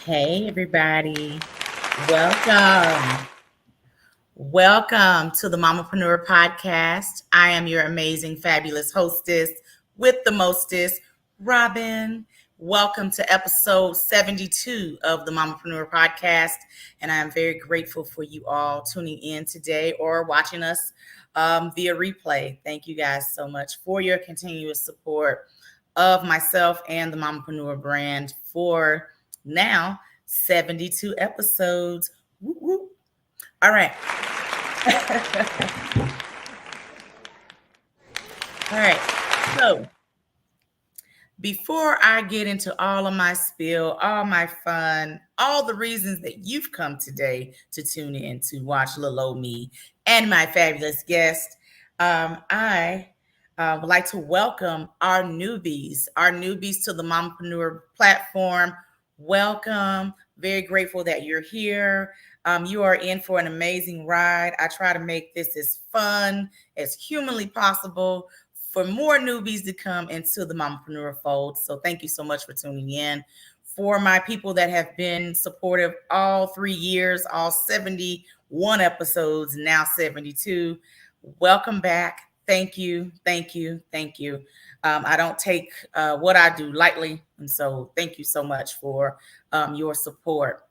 Hey, everybody. Welcome. Welcome to the Mamapreneur Podcast. I am your amazing, fabulous hostess with the mostest, Robbin. Welcome to episode 72 of the Mamapreneur Podcast. And I am very grateful for you all tuning in today or watching us via replay. Thank you guys so much for your continuous support of myself and the Mamapreneur brand for now 72 episodes. Woo woo. All right. All right. So before I get into all of my spill, all my fun, all the reasons that you've come today to tune in to watch little old me and my fabulous guest, I would like to welcome our newbies to the Mamapreneur platform. Welcome. Very grateful that you're here. You are in for an amazing ride. I try to make this as fun as humanly possible for more newbies to come into the Mamapreneur fold. So thank you so much for tuning in. For my people that have been supportive all 3 years, all 71 episodes, now 72, welcome back. Thank you. I don't take what I do lightly. And so thank you so much for your support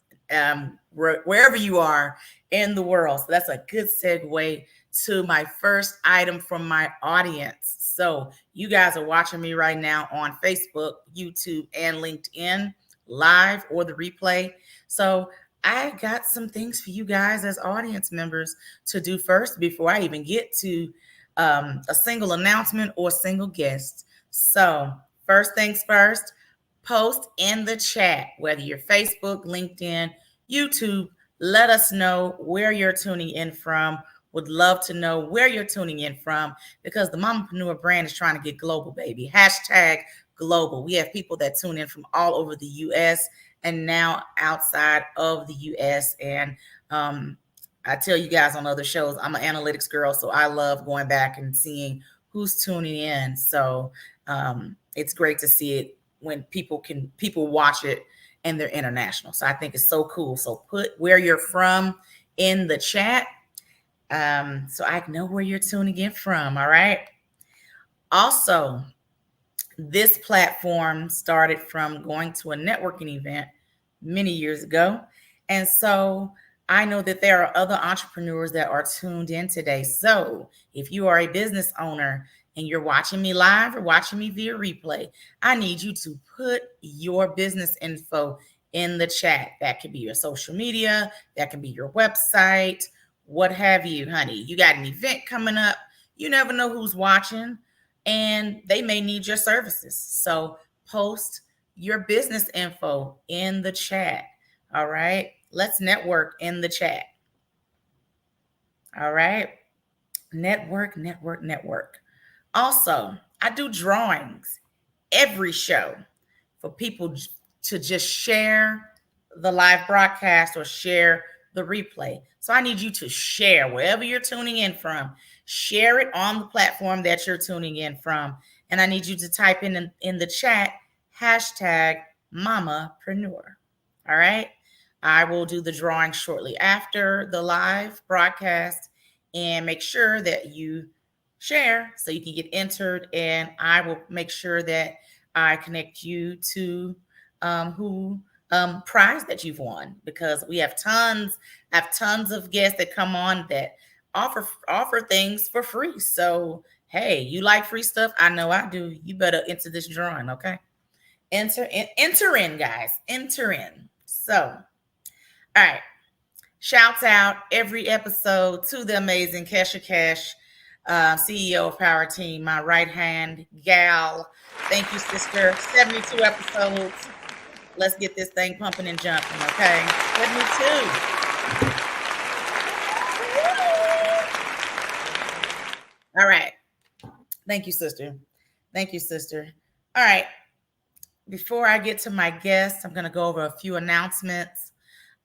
wherever you are in the world. So that's a good segue to my first item from my audience. So you guys are watching me right now on Facebook, YouTube, and LinkedIn live or the replay. So I got some things for you guys as audience members to do first before I even get to a single announcement or single guest. So first things first, post in the chat, whether you're Facebook, LinkedIn, YouTube, let us know where you're tuning in from. Would love to know where you're tuning in from because the Mamapreneur brand is trying to get global, baby. Hashtag global. We have people that tune in from all over the U.S. and now outside of the U.S. And I tell you guys on other shows, I'm an analytics girl, so I love going back and seeing who's tuning in. So it's great to see it when people watch it and they're international. So I think it's so cool. So put where you're from in the chat so I know where you're tuning in from. All right. Also, this platform started from going to a networking event many years ago. And so I know that there are other entrepreneurs that are tuned in today. So if you are a business owner and you're watching me live or watching me via replay, I need you to put your business info in the chat. That could be your social media, that can be your website, what have you, honey. You got an event coming up. You never know who's watching and they may need your services. So post your business info in the chat. All right. Let's network in the chat. All right. Network. Also, I do drawings every show for people to just share the live broadcast or share the replay. So I need you to share wherever you're tuning in from. Share it on the platform that you're tuning in from. And I need you to type in the chat, hashtag Mamapreneur. All right. I will do the drawing shortly after the live broadcast and make sure that you share so you can get entered. And I will make sure that I connect you to who prize that you've won, because we have tons of guests that come on that offer things for free. So hey, you like free stuff? I know I do. You better enter this drawing, okay? Enter in, guys. Enter in. So, all right. Shouts out every episode to the amazing Kesha Cash, CEO of POWERTEAM, my right hand gal. Thank you, sister. 72 episodes. Let's get this thing pumping and jumping, okay? Let me too. All right. Thank you, sister. All right. Before I get to my guest, I'm going to go over a few announcements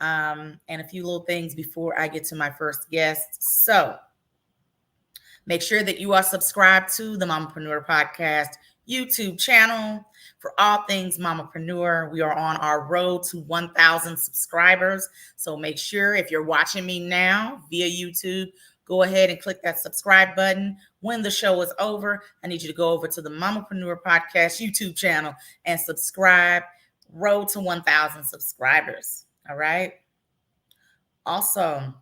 and a few little things before I get to my first guest. So make sure that you are subscribed to the Mamapreneur Podcast YouTube channel for all things Mamapreneur. We are on our road to 1,000 subscribers. So make sure if you're watching me now via YouTube, go ahead and click that subscribe button. When the show is over, I need you to go over to the Mamaprenuer Podcast YouTube channel and subscribe. Road to 1,000 subscribers. All right. Also,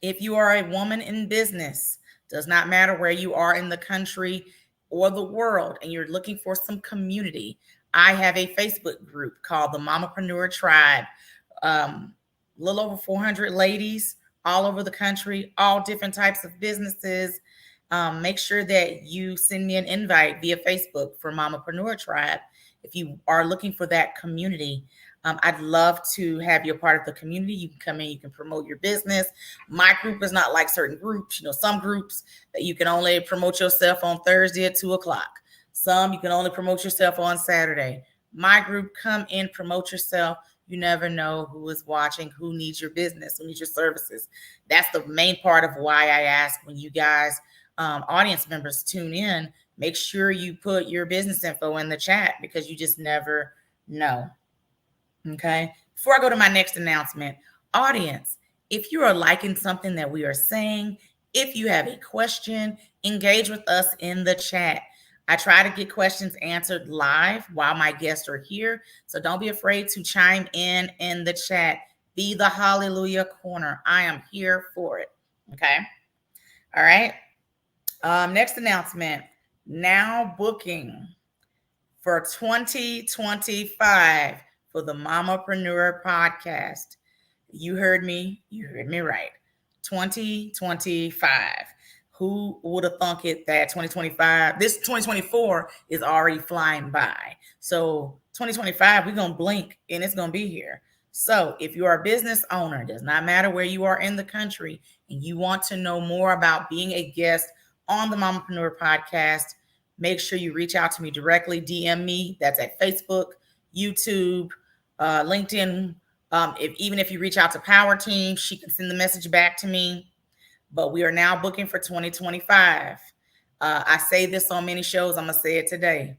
if you are a woman in business, does not matter where you are in the country or the world, and you're looking for some community, I have a Facebook group called the Mamapreneur Tribe. A little over 400 ladies all over the country, all different types of businesses. Make sure that you send me an invite via Facebook for Mamapreneur Tribe if you are looking for that community. I'd love to have you a part of the community. You can come in, you can promote your business. My group is not like certain groups. Some groups that you can only promote yourself on Thursday at 2:00. Some you can only promote yourself on Saturday. My group, come in, promote yourself. You never know who is watching, who needs your business, who needs your services. That's the main part of why I ask when you guys, audience members, tune in, make sure you put your business info in the chat, because you just never know. Okay. Before I go to my next announcement, audience, if you are liking something that we are saying, if you have a question, engage with us in the chat. I try to get questions answered live while my guests are here. So don't be afraid to chime in the chat. Be the hallelujah corner. I am here for it. Okay. All right. Next announcement. Now booking for 2025 for the Mamapreneur Podcast. You heard me right. 2025. Who would have thunk it that 2025, this 2024 is already flying by. So 2025, we're going to blink and it's going to be here. So if you are a business owner, it does not matter where you are in the country, and you want to know more about being a guest on the Mamapreneur Podcast, make sure you reach out to me directly. DM me. That's at Facebook, YouTube, LinkedIn. Even if you reach out to POWERTEAM, she can send the message back to me. But we are now booking for 2025. I say this on many shows. I'm going to say it today.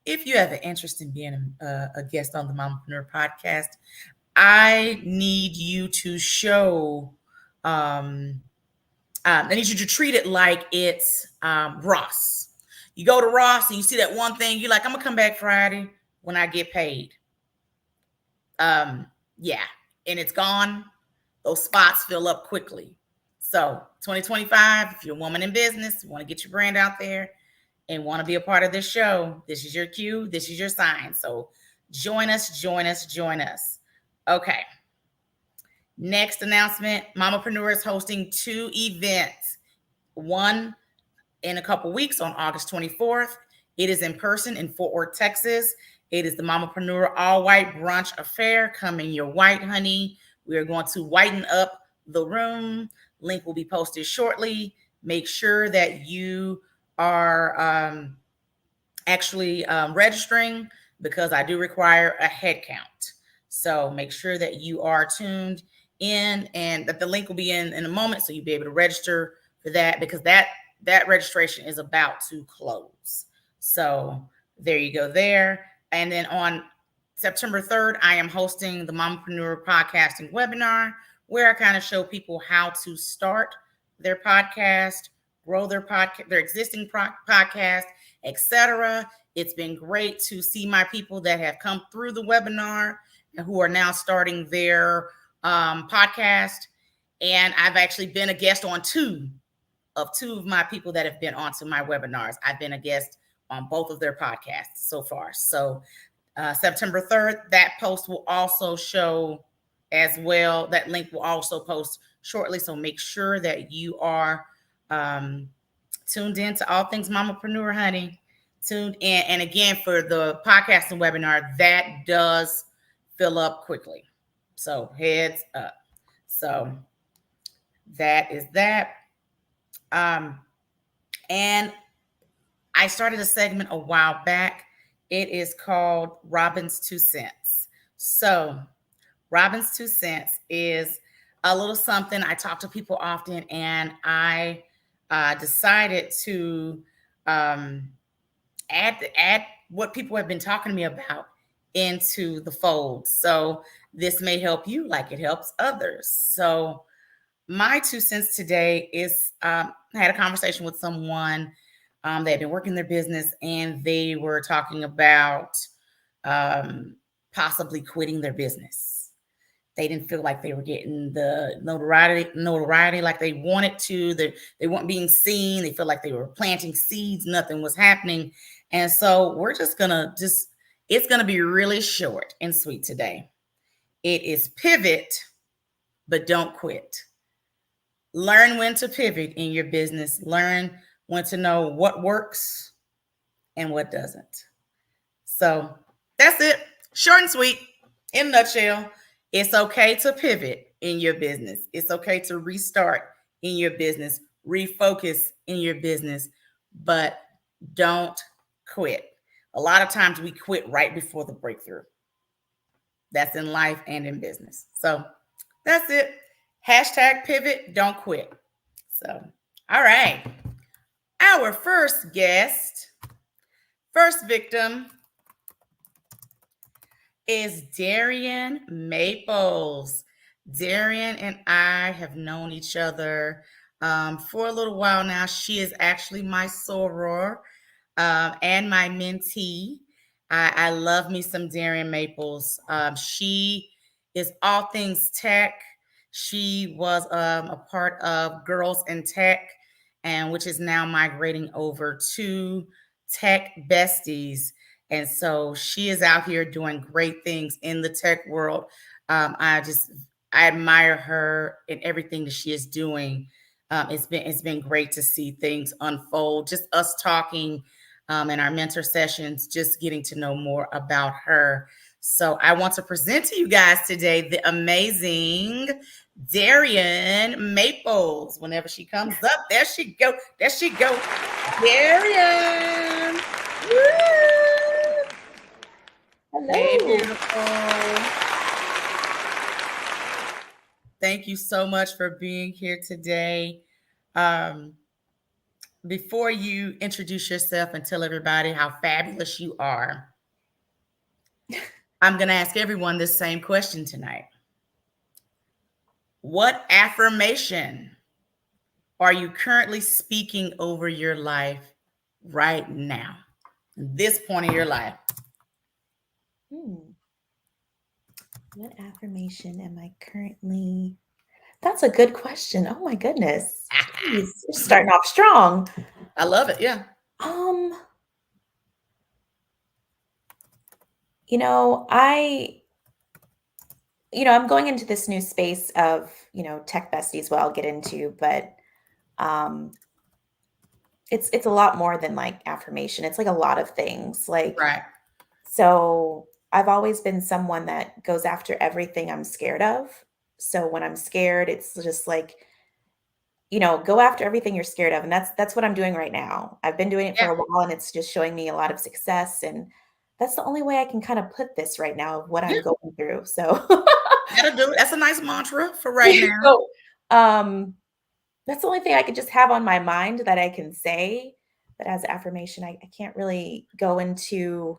If you have an interest in being a guest on the Mamapreneur Podcast, I need you to show, I need you to treat it like it's Ross. You go to Ross and you see that one thing, you're like, I'm going to come back Friday when I get paid. Yeah, and it's gone. Those spots fill up quickly. So 2025, if you're a woman in business, you want to get your brand out there and want to be a part of this show, this is your cue. This is your sign. So join us, join us, join us. Okay. Next announcement, Mamapreneur is hosting 2 events. One in a couple weeks on August 24th. It is in person in Fort Worth, Texas. It is the Mamapreneur all-white brunch affair. Come in your white, honey. We are going to whiten up the room. Link will be posted shortly. Make sure that you are actually registering, because I do require a head count. So make sure that you are tuned in, and that the link will be in a moment, so you'll be able to register for that, because that registration is about to close. So there you go there. And then on September 3rd, I am hosting the Mamapreneur Podcasting webinar, where I kind of show people how to start their podcast, grow their podcast, their existing podcast, etc. It's been great to see my people that have come through the webinar and who are now starting their podcast. And I've actually been a guest on two of my people that have been onto my webinars. I've been a guest on both of their podcasts so far. So September 3rd, that post will also show as well. That link will also post shortly. So make sure that you are tuned in to all things Mamapreneur, honey. Tuned in. And again, for the podcast and webinar, that does fill up quickly. So heads up. So that is that. And I started a segment a while back. It is called Robbin's 2 cents. So Robbin's 2 cents is a little something. I talk to people often, and I decided to add what people have been talking to me about into the fold. So this may help you like it helps others. So my 2 cents today is I had a conversation with someone that had been working their business, and they were talking about possibly quitting their business. They didn't feel like they were getting the notoriety like they wanted to. They weren't being seen. They felt like they were planting seeds. Nothing was happening. And so we're just it's gonna be really short and sweet today. It is pivot, but don't quit. Learn when to pivot in your business. Learn when to know what works and what doesn't. So that's it. Short and sweet. In a nutshell, it's okay to pivot in your business. It's okay to restart in your business, refocus in your business, but don't quit. A lot of times we quit right before the breakthrough. That's in life and in business. So that's it. Hashtag pivot, don't quit. So, all right. Our first guest, first victim is Darian Maples. Darian and I have known each other for a little while now. She is actually my soror and my mentee. I love me some Darian Maples. She is all things tech. She was a part of Girls in Tech, and which is now migrating over to Tech Besties. And so she is out here doing great things in the tech world. I admire her and everything that she is doing. It's been great to see things unfold. Just us talking in our mentor sessions, just getting to know more about her. So I want to present to you guys today the amazing Darian Maples. Whenever she comes up, there she go. There she go. Darian. Woo! Hello. Hey, beautiful. Thank you so much for being here today. Before you introduce yourself and tell everybody how fabulous you are, I'm going to ask everyone this same question tonight. What affirmation are you currently speaking over your life right now, this point in your life? What affirmation am I currently? That's a good question. Oh my goodness. Jeez, you're starting off strong. I love it. Yeah. I'm going into this new space of, tech besties, what I'll get into, but it's a lot more than like affirmation. It's like a lot of things. Like, right. So I've always been someone that goes after everything I'm scared of. So when I'm scared, it's just like, go after everything you're scared of. And that's what I'm doing right now. I've been doing it for a while, and it's just showing me a lot of success. And that's the only way I can kind of put this right now of what I'm going through. So that'll do it. That's a nice mantra for right now. So, that's the only thing I could just have on my mind that I can say. But as affirmation, I can't really go into,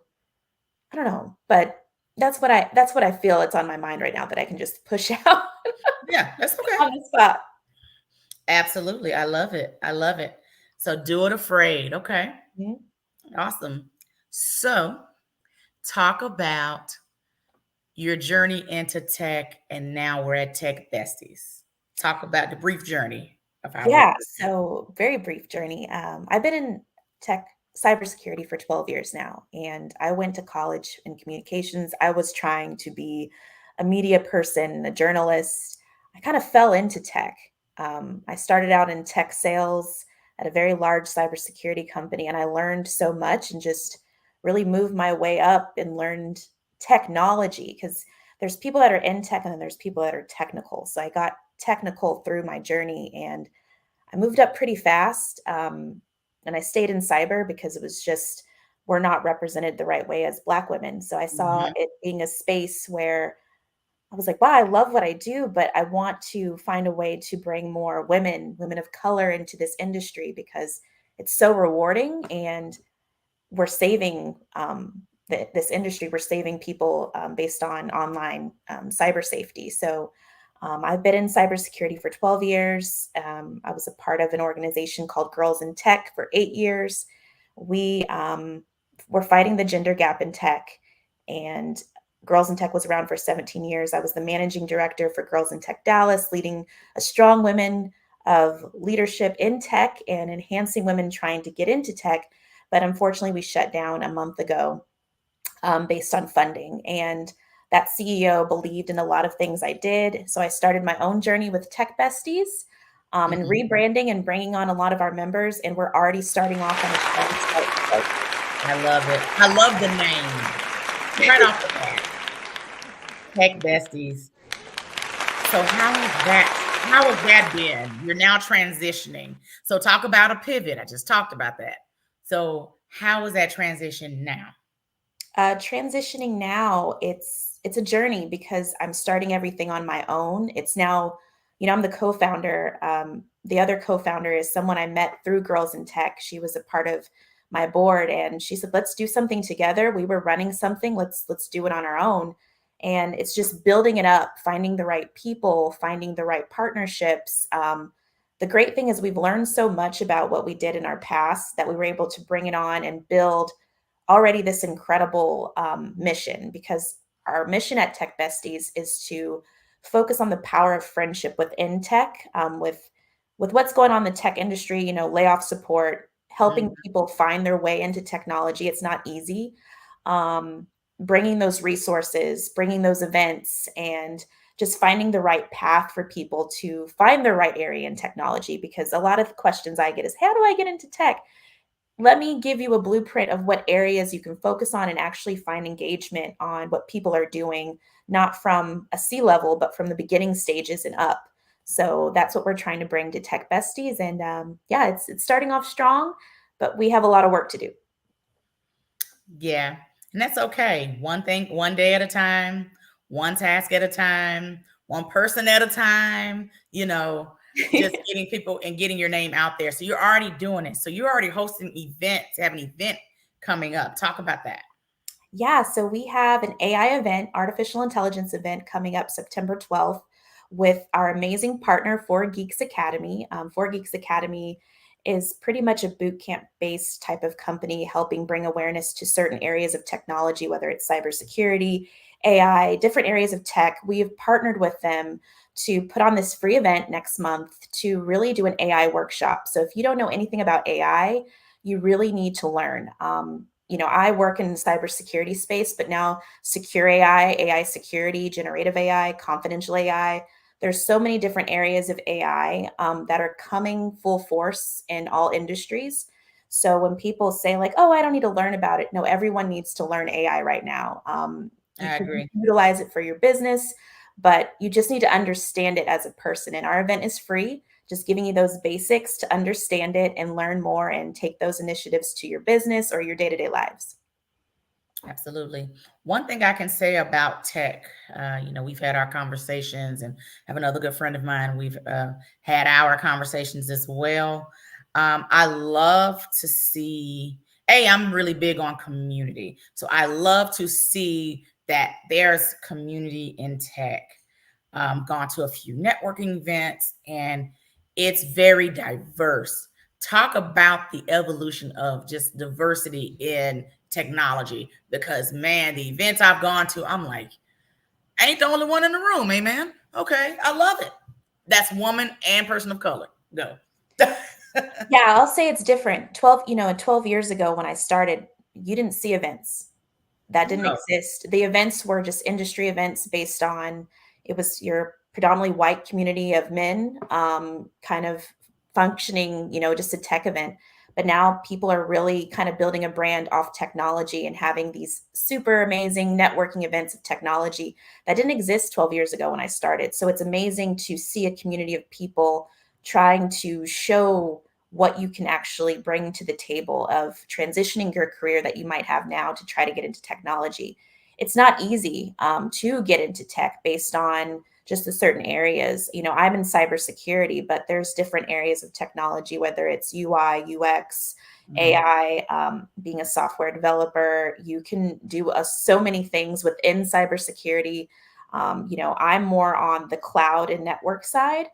I don't know, but that's what I feel it's on my mind right now that I can just push out. Yeah, that's okay. On the spot. Absolutely. I love it. I love it. So do it afraid. Okay. Mm-hmm. Awesome. So talk about your journey into tech, and now we're at Tech Besties. Talk about the brief journey of how. Yeah. So very brief journey. I've been in tech cybersecurity for 12 years now, and I went to college in communications. I was trying to be a media person, a journalist. I kind of fell into tech. I started out in tech sales at a very large cybersecurity company, and I learned so much and just really moved my way up and learned technology, because there's people that are in tech and then there's people that are technical. So I got technical through my journey, and I moved up pretty fast. And I stayed in cyber because it was just, we're not represented the right way as Black women. So I saw it being a space where I was like, wow, I love what I do, but I want to find a way to bring more women of color into this industry, because it's so rewarding. And we're saving this industry. We're saving people based on online cyber safety. So I've been in cybersecurity for 12 years. I was a part of an organization called Girls in Tech for 8 years. We were fighting the gender gap in tech, and Girls in Tech was around for 17 years. I was the managing director for Girls in Tech Dallas, leading a strong women of leadership in tech and enhancing women trying to get into tech. But unfortunately, we shut down a month ago based on funding. And that CEO believed in a lot of things I did. So I started my own journey with Tech Besties and Mhm. rebranding and bringing on a lot of our members. And we're already starting off on a strong start. I love it. I love the name right off the bat. Tech Besties. So how has that been? You're now transitioning. So talk about a pivot. I just talked about that. So how is that transition now? Transitioning now, it's a journey because I'm starting everything on my own. It's now, I'm the co-founder. The other co-founder is someone I met through Girls in Tech. She was a part of my board, and she said, "Let's do something together." We were running something. Let's do it on our own. And it's just building it up, finding the right people, finding the right partnerships. The great thing is we've learned so much about what we did in our past that we were able to bring it on and build already this incredible mission, because our mission at Tech Besties is to focus on the power of friendship within tech, with what's going on in the tech industry, layoff support, helping Mhm. people find their way into technology. It's not easy. Um, Bringing those resources, bringing those events, and just finding the right path for people to find their right area in technology. Because a lot of questions I get is, how do I get into tech? Let me give you a blueprint of what areas you can focus on and actually find engagement on what people are doing, not from a C level, but from the beginning stages and up. So that's what we're trying to bring to Tech Besties. And yeah, it's starting off strong, but we have a lot of work to do. Yeah. And that's okay. One thing, one day at a time, one task at a time, one person at a time, just getting people and getting your name out there. So you're already doing it. So you're already hosting events, have an event coming up. Talk about that. Yeah, so we have an AI event, artificial intelligence event coming up September 12th with our amazing partner, Four Geeks Academy. Four Geeks Academy is pretty much a boot camp based type of company helping bring awareness to certain areas of technology, whether it's cybersecurity, AI, different areas of tech. We have partnered with them to put on this free event next month to really do an AI workshop. So if you don't know anything about AI, you really need to learn. I work in the cybersecurity space, but now secure AI, AI security, generative AI, confidential AI. There's so many different areas of AI that are coming full force in all industries. So when people say like, "Oh, I don't need to learn about it," no, everyone needs to learn AI right now. You I can agree. utilize it for your business, but you just need to understand it as a person. And our event is free, just giving you those basics to understand it and learn more and take those initiatives to your business or your day-to-day lives. Absolutely. One thing I can say about tech, we've had our conversations and have another good friend of mine. We've had our conversations as well. I love to see, I'm really big on community. So I love to see that there's community in tech. Gone to a few networking events and it's very diverse. Talk about the evolution of just diversity in technology because man, the events I've gone to, I'm like, I ain't the only one in the room, amen. Okay, I love it. That's woman and person of color. Go. Yeah, I'll say it's different. 12 years ago when I started, you didn't see events. That didn't No. exist. The events were just industry events based on it was your predominantly white community of men, kind of functioning, just a tech event. But now people are really kind of building a brand off technology and having these super amazing networking events of technology that didn't exist 12 years ago when I started. So it's amazing to see a community of people trying to show what you can actually bring to the table of transitioning your career that you might have now to try to get into technology. it's not easy to get into tech based on just the certain areas. I'm in cybersecurity, but there's different areas of technology, whether it's UI, UX, AI, being a software developer. You can do so many things within cybersecurity. I'm more on the cloud and network side,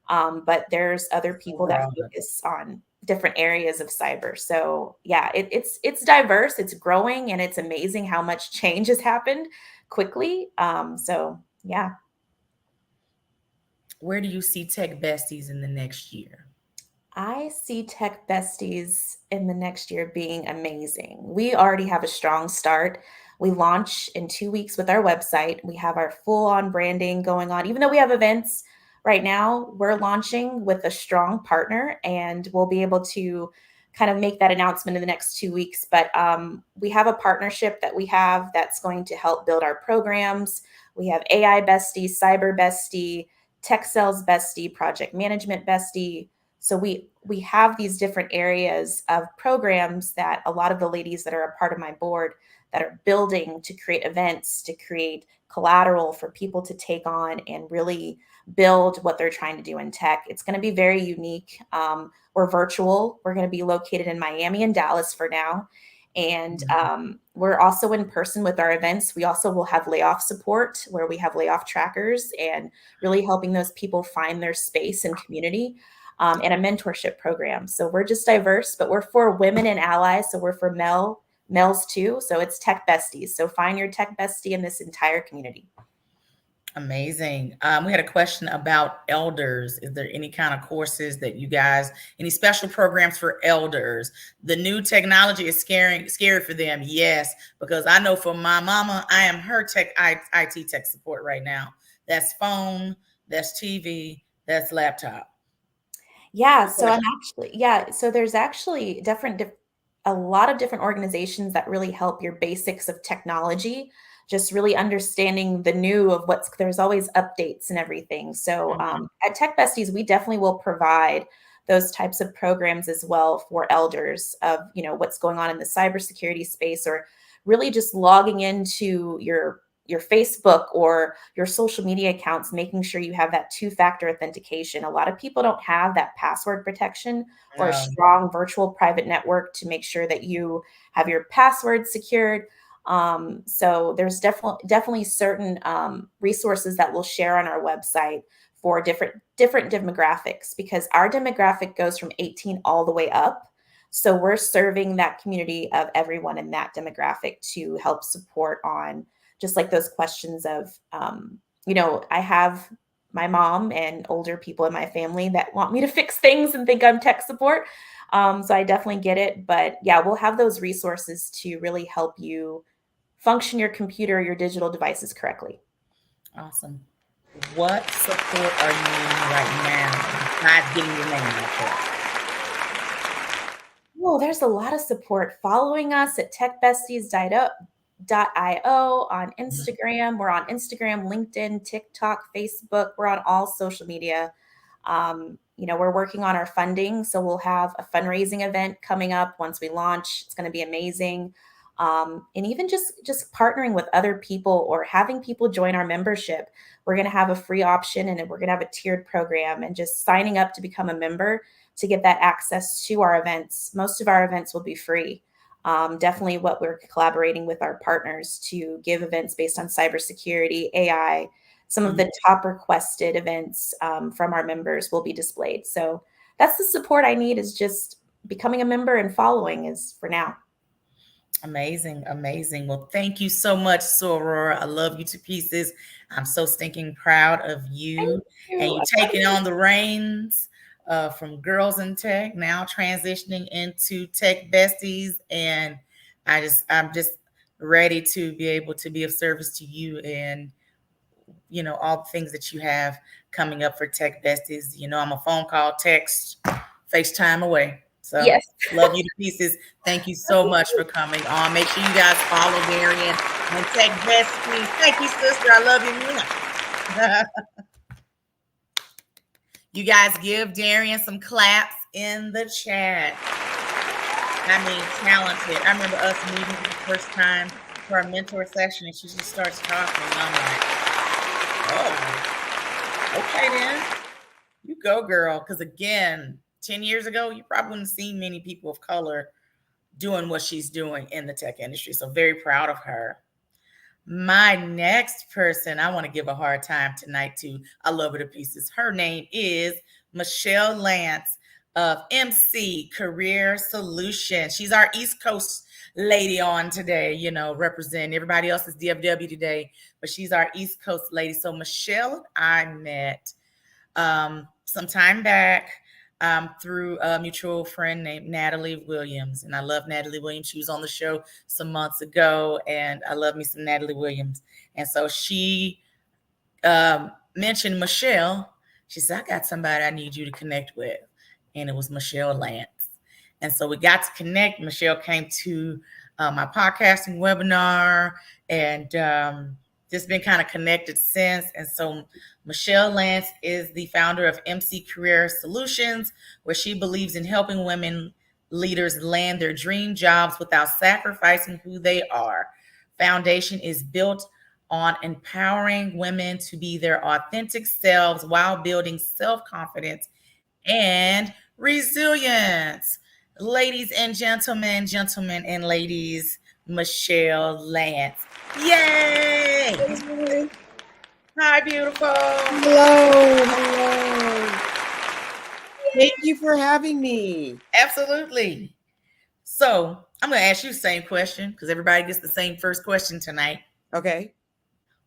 but there's other people that focus on different areas of cyber. So yeah, it's diverse, it's growing, and it's amazing how much change has happened quickly. So yeah. Where do you see Tech Besties in the next year? I see Tech Besties in the next year being amazing. We already have a strong start. We launch in 2 weeks with our website. We have our full on branding going on. Even though we have events right now, we're launching with a strong partner, and we'll be able to kind of make that announcement in the next 2 weeks. But we have a partnership that we have that's going to help build our programs. We have AI Bestie, Cyber Bestie, Tech Sales Bestie, Project Management Bestie. So we have these different areas of programs that a lot of the ladies that are a part of my board that are building to create events, to create collateral for people to take on and really build what they're trying to do in tech. It's going to be very unique. We're virtual. We're going to be located in Miami and Dallas for now. And we're also in person with our events. We also will have layoff support where we have layoff trackers and really helping those people find their space and community. And a mentorship program. So we're just diverse, but we're for women and allies. So we're for males too. So it's Tech Besties. So find your Tech Bestie in this entire community. Amazing. We had a question about elders. Is there any kind of courses that you guys, any special programs for elders? The new technology is scary for them. Yes, because I know for my mama, I am her IT tech support right now. That's phone, that's TV, that's laptop. Yeah, so there's actually a lot of different organizations that really help your basics of technology, just really understanding the new of there's always updates and everything. So at Tech Besties, we definitely will provide those types of programs as well for elders of, what's going on in the cybersecurity space, or really just logging into your Facebook or your social media accounts, making sure you have that two-factor authentication. A lot of people don't have that password protection or a strong virtual private network to make sure that you have your password secured. So there's definitely certain resources that we'll share on our website for different demographics, because our demographic goes from 18 all the way up. So we're serving that community of everyone in that demographic to help support on just like those questions of, I have my mom and older people in my family that want me to fix things and think I'm tech support. So I definitely get it. But yeah, we'll have those resources to really help you function your computer, your digital devices correctly. Awesome. What support are you needing right now besides getting your name out there? Well, there's a lot of support. Following us at techbesties.io on Instagram. We're on Instagram, LinkedIn, TikTok, Facebook. We're on all social media. We're working on our funding. So we'll have a fundraising event coming up once we launch. It's going to be amazing. And even just partnering with other people or having people join our membership. We're going to have a free option, and we're going to have a tiered program, and just signing up to become a member to get that access to our events. Most of our events will be free. Definitely what we're collaborating with our partners to give events based on cybersecurity, AI. Some of the top requested events from our members will be displayed. So that's the support I need, is just becoming a member and following is for now. Amazing. Amazing. Well, thank you so much, Sorora. I love you to pieces. I'm so stinking proud of you. And you taking on the reins from Girls in Tech, now transitioning into Tech Besties. And I'm just ready to be able to be of service to you and, all the things that you have coming up for Tech Besties. I'm a phone call, text, FaceTime away. So yes. Love you to pieces. Thank you so much for coming on. Make sure you guys follow Darian and Tech Besties. Thank you, sister. I love you. You guys give Darian some claps in the chat. I mean, talented. I remember us meeting for the first time for a mentor session, and she just starts talking, and I'm like, oh, okay then, you go, girl. Because again, 10 years ago, you probably wouldn't see many people of color doing what she's doing in the tech industry. So very proud of her. My next person I want to give a hard time tonight to, I love her to pieces. Her name is Michelle Lance of MC Career Solutions. She's our East Coast lady on today, representing everybody else is DFW today, but she's our East Coast lady. So Michelle and I met some time back through a mutual friend named Natalie Williams. And I love Natalie Williams. She was on the show some months ago, and I love me some Natalie Williams. And so she mentioned Michelle. She said, I got somebody I need you to connect with. And it was Michelle Lance. And so we got to connect. Michelle came to my podcasting webinar, and just been kind of connected since. And so Michelle Lance is the founder of MC Career Solutions, where she believes in helping women leaders land their dream jobs without sacrificing who they are. Foundation is built on empowering women to be their authentic selves while building self-confidence and resilience. Ladies and gentlemen and ladies, Michelle Lance. Yay! Hi, beautiful. Hello. Thank you for having me. Absolutely. So I'm going to ask you the same question because everybody gets the same first question tonight. Okay.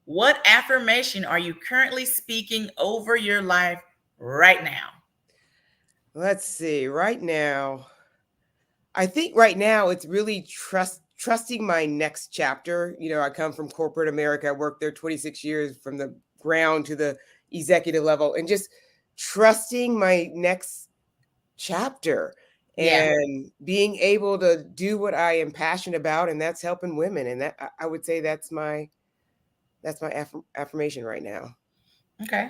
What affirmation are you currently speaking over your life right now? Let's see. Right now, I think right now it's really trusting my next chapter. I come from corporate America. I worked there 26 years from the ground to the executive level, and just trusting my next chapter and being able to do what I am passionate about, and that's helping women. And that, I would say, that's my affirmation right now. Okay.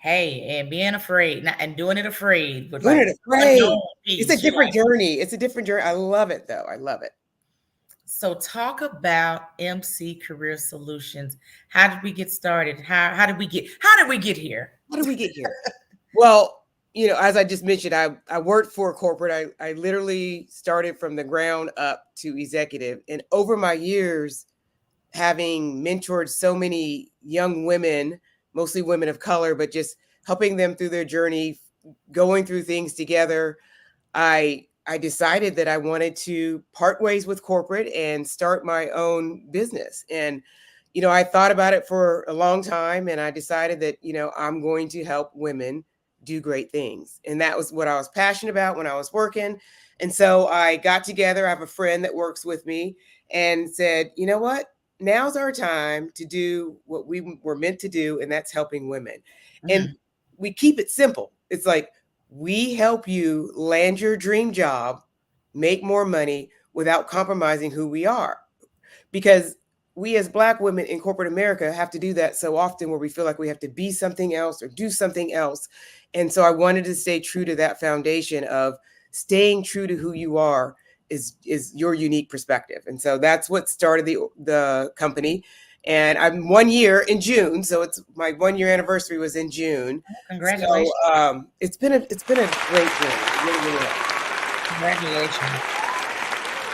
Hey, and being afraid, and doing it afraid, but doing it afraid. It's a different journey. It's a different journey. I love it, though. I love it. So talk about MC Career Solutions. How did we get started? How did we get here? How did we get here? Well, as I just mentioned, I worked for corporate. I literally started from the ground up to executive. And over my years, having mentored so many young women, mostly women of color, but just helping them through their journey, going through things together, I decided that I wanted to part ways with corporate and start my own business. And, I thought about it for a long time, and I decided that, I'm going to help women do great things. And that was what I was passionate about when I was working. And so I got together. I have a friend that works with me and said, you know what? Now's our time to do what we were meant to do, and that's helping women. Mm-hmm. And we keep it simple. It's like, we help you land your dream job, make more money without compromising who we are. Because we as Black women in corporate America have to do that so often, where we feel like we have to be something else or do something else. And so I wanted to stay true to that foundation of staying true to who you are is your unique perspective. And so that's what started the company. And I'm 1 year in June, so it's my 1 year anniversary was in June. Congratulations! So, it's been a great journey. Really, really Congratulations!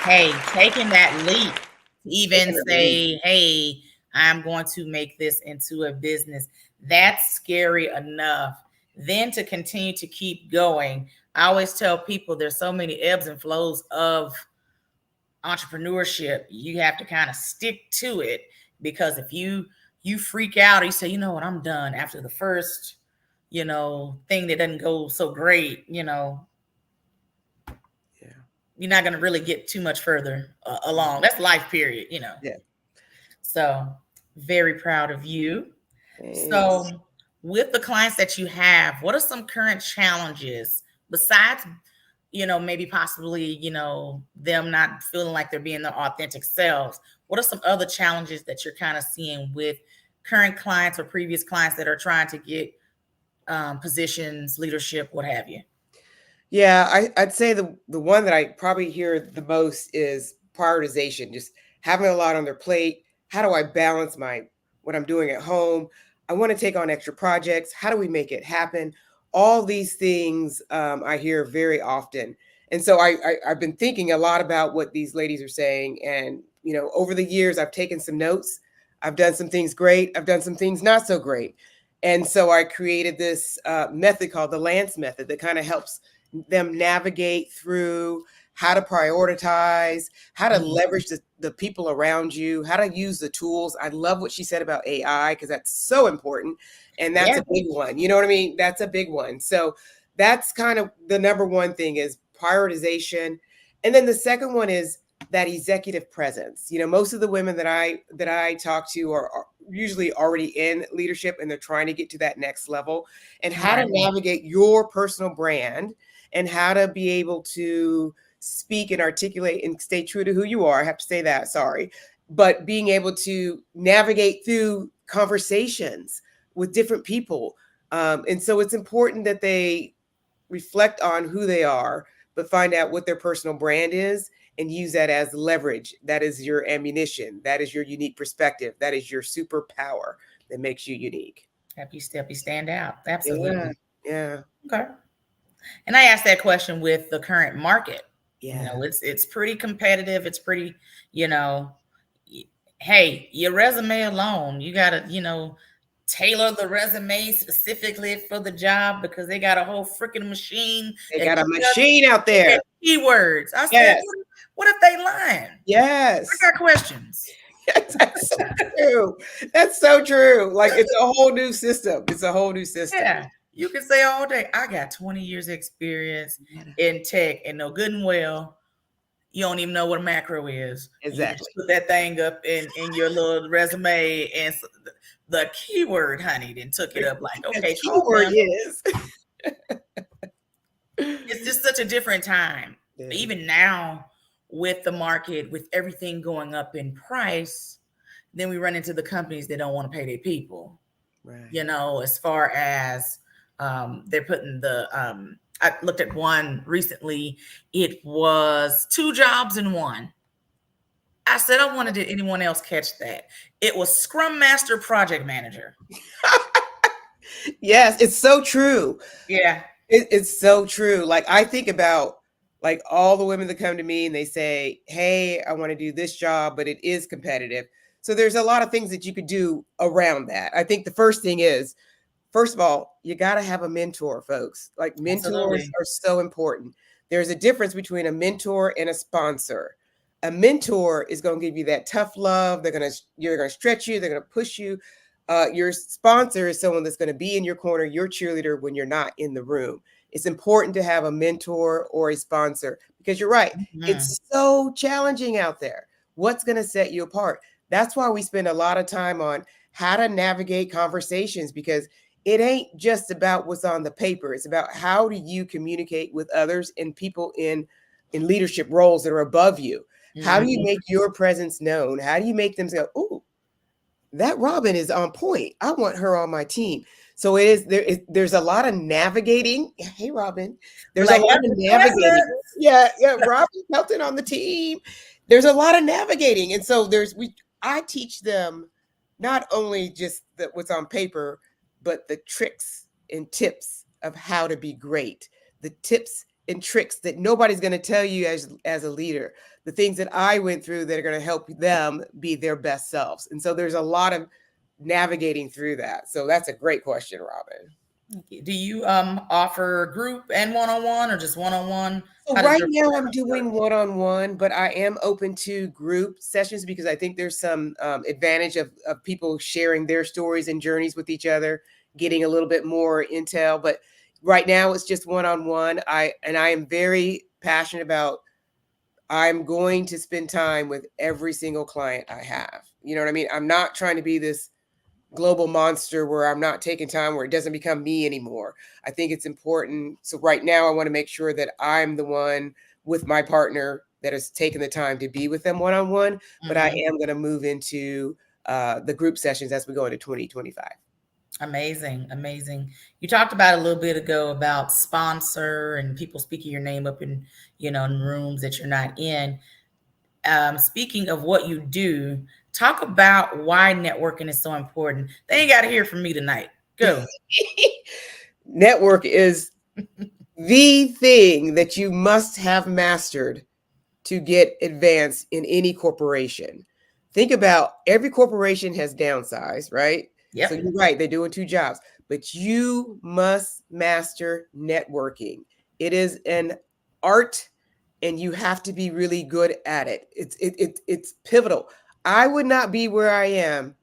Hey, taking that leap to even say, "Hey, I'm going to make this into a business." That's scary enough. Then to continue to keep going. I always tell people there's so many ebbs and flows of entrepreneurship. You have to kind of stick to it, because if you freak out or you say, you know what, I'm done after the first, thing that doesn't go so great, you're not going to really get too much further along. That's life, period, Yeah. So very proud of you. Thanks. So with the clients that you have, what are some current challenges besides, maybe possibly, them not feeling like they're being their authentic selves? What are some other challenges that you're kind of seeing with current clients or previous clients that are trying to get positions, leadership, what have you? Yeah, I'd say the one that I probably hear the most is prioritization, just having a lot on their plate. How do I balance what I'm doing at home? I want to take on extra projects. How do we make it happen? All these things I hear very often. And so I've been thinking a lot about what these ladies are saying. And, over the years, I've taken some notes. I've done some things great. I've done some things not so great. And so I created this method called the Lance method that kind of helps them navigate through how to prioritize, how to leverage the people around you, how to use the tools. I love what she said about AI because that's so important. And that's a big one. You know what I mean? That's a big one. So that's kind of the number one thing is prioritization. And then the second one is that executive presence. Most of the women that I talk to are usually already in leadership and they're trying to get to that next level, and how to navigate your personal brand and how to be able to speak and articulate and stay true to who you are. I have to say that, sorry. But being able to navigate through conversations with different people. And so it's important that they reflect on who they are, but find out what their personal brand is and use that as leverage. That is your ammunition. That is your unique perspective. That is your superpower that makes you unique. Help you stand out. Absolutely. Yeah. Okay. And I asked that question with the current market. Yeah. It's pretty competitive. It's pretty, hey, your resume alone, you got to, tailor the resume specifically for the job because they got a whole freaking machine. They got a machine out there. Keywords. I said, what if they lying? Yes. I got questions. That's so true. That's so true. Like it's a whole new system. It's a whole new system. Yeah. You can say all day, I got 20 years experience in tech and know good and well, you don't even know what a macro is. Exactly. You just put that thing up in your little resume and the keyword, honey, then took it up like, okay. The keyword is. It's just such a different time. Yeah. Even now with the market, with everything going up in price, then we run into the companies that don't want to pay their people. Right. As far as they're putting I looked at one recently. It was 2 jobs in one. I said, I wondered, did anyone else catch that? It was Scrum Master Project Manager. Yes, it's so true. Yeah. It's so true. Like I think about like all the women that come to me and they say, hey, I want to do this job, but it is competitive. So there's a lot of things that you could do around that. I think the first thing is, first of all, you got to have a mentor, folks. Like mentors are so important. There's a difference between a mentor and a sponsor. A mentor is going to give you that tough love. You're going to stretch you. They're going to push you. Your sponsor is someone that's going to be in your corner, your cheerleader when you're not in the room. It's important to have a mentor or a sponsor because you're right. Mm-hmm. It's so challenging out there. What's going to set you apart? That's why we spend a lot of time on how to navigate conversations, because it ain't just about what's on the paper. It's about how do you communicate with others and people in leadership roles that are above you. Mm-hmm. How do you make your presence known? How do you make them say, oh, that Robbin is on point. I want her on my team. So there's a lot of navigating. Hey, Robbin. There's a lot of navigating. Yeah, Robbin, Kelton on the team. There's a lot of navigating. And so I teach them not only just what's on paper, but the tricks and tips of how to be great. The tips and tricks that nobody's going to tell you as a leader. The things that I went through that are going to help them be their best selves. And so there's a lot of navigating through that. So that's a great question, Robbin. Do you offer group and one-on-one or just one-on-one? So right now I'm doing one-on-one, but I am open to group sessions because I think there's some advantage of people sharing their stories and journeys with each other, getting a little bit more intel. But right now it's just one-on-one. I am very passionate about, I'm going to spend time with every single client I have. You know what I mean? I'm not trying to be this global monster where I'm not taking time, where it doesn't become me anymore. I think it's important. So right now I want to make sure that I'm the one with my partner that has taken the time to be with them one-on-one, mm-hmm. but I am going to move into the group sessions as we go into 2025. Amazing. You talked about a little bit ago about sponsor and people speaking your name up in, in rooms that you're not in. speaking of what you do, talk about why networking is so important. They ain't got to hear from me tonight. Go. Network is the thing that you must have mastered to get advanced in any corporation. Think about every corporation has downsized, right? Yep. So you're right, they're doing 2 jobs, but you must master networking. It is an art and you have to be really good at it. It's pivotal. I would not be where I am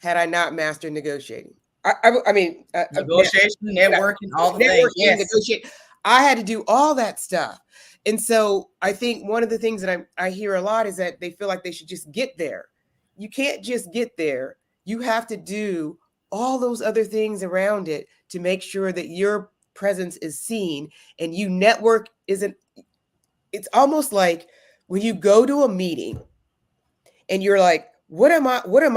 had I not mastered negotiating. I mean, Negotiation, networking, all the things. Yes. Negotiate. I had to do all that stuff. And so I think one of the things that I hear a lot is that they feel like they should just get there. You can't just get there. You have to do all those other things around it to make sure that your presence is seen. And you network it's almost like when you go to a meeting and you're like, what am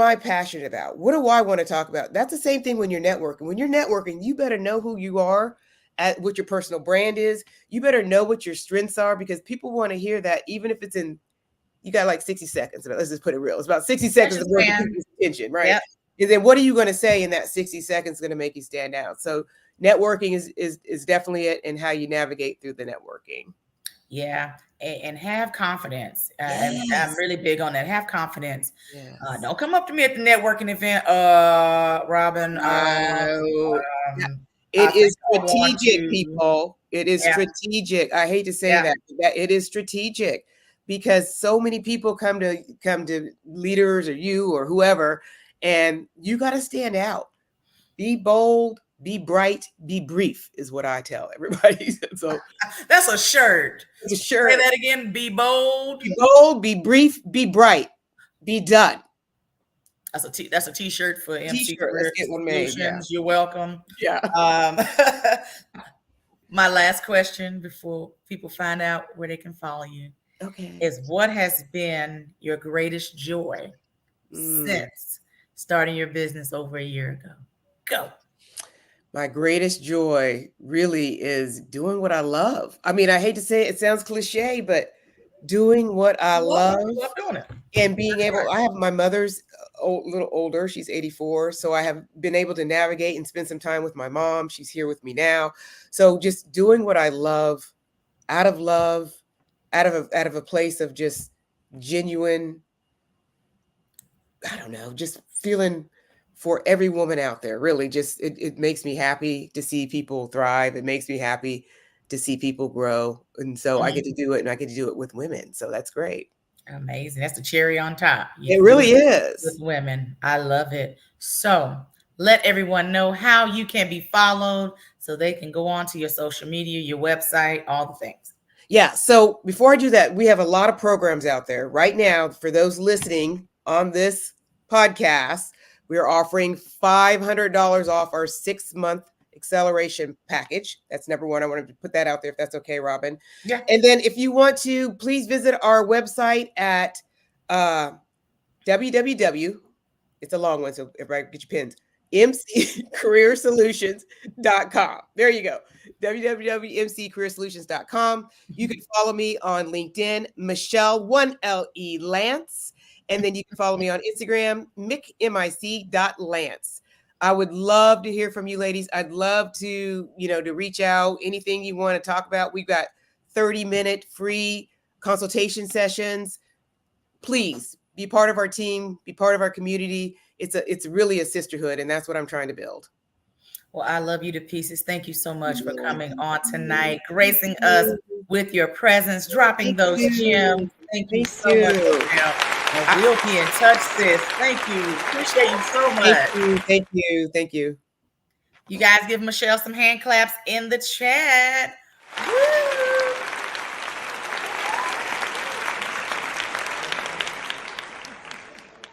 I passionate about? What do I want to talk about? That's the same thing when you're networking. When you're networking, you better know who you are, at what your personal brand is. You better know what your strengths are, because people want to hear that, even if it's in, you got like 60 seconds. Let's just put it real. It's about 60 seconds of worth of people's attention, right? Yep. And then what are you going to say in that 60 seconds going to make you stand out? So networking is definitely it, and how you navigate through the networking. Yeah, and have confidence. I'm Yes. really big on that. Have confidence. Yes. Don't come up to me at the networking event, Robbin. It is I want strategic, to- people. It is Yeah. strategic. I hate to say Yeah. that it is strategic, because so many people come to leaders or you or whoever, and you got to stand out. Be bold, be bright, be brief is what I tell everybody. So That's a shirt. it's a shirt. Say that again. Be bold. Be bold, be brief, be bright, be done. That's a t-shirt for MC T-shirt. Let's get one made. Yeah. Solutions. You're welcome. Yeah. My last question before people find out where they can follow you Okay. is, what has been your greatest joy since starting your business over a year ago? Go. My greatest joy really is doing what I love. I mean, I hate to say it, it sounds cliche, but doing what I love doing it. and being able, I have my mother's a little older, she's 84. So I have been able to navigate and spend some time with my mom. She's here with me now. So just doing what I love, out of a place of just genuine, I don't know, just feeling for every woman out there. Really, just it makes me happy to see people thrive. It makes me happy to see people grow. And so I get to do it, and I get to do it with women. So that's great. Amazing. That's the cherry on top. It really is. With women. I love it. So let everyone know how you can be followed so they can go on to your social media, your website, all the things. Yeah. So before I do that, we have a lot of programs out there right now. For those listening on this podcast, we are offering $500 off our 6-month acceleration package. That's number one. I wanted to put that out there, if that's okay, Robbin. Yeah. And then if you want to, please visit our website at www. It's a long one, so everybody get your pens. mccareersolutions.com. There you go. www.mccareersolutions.com. You can follow me on LinkedIn, Michelle 1LE Lance. And then you can follow me on Instagram, mic.lance. I would love to hear from you, ladies. I'd love to reach out. Anything you want to talk about. We've got 30-minute free consultation sessions. Please be part of our team, be part of our community. It's really a sisterhood, and that's what I'm trying to build. Well, I love you to pieces. Thank you so much for coming on tonight, gracing us with your presence, dropping those gems. Thank you so much, Michelle. And we'll be in touch, sis. Thank you. Appreciate you so much. Thank you. You guys give Michelle some hand claps in the chat. Woo!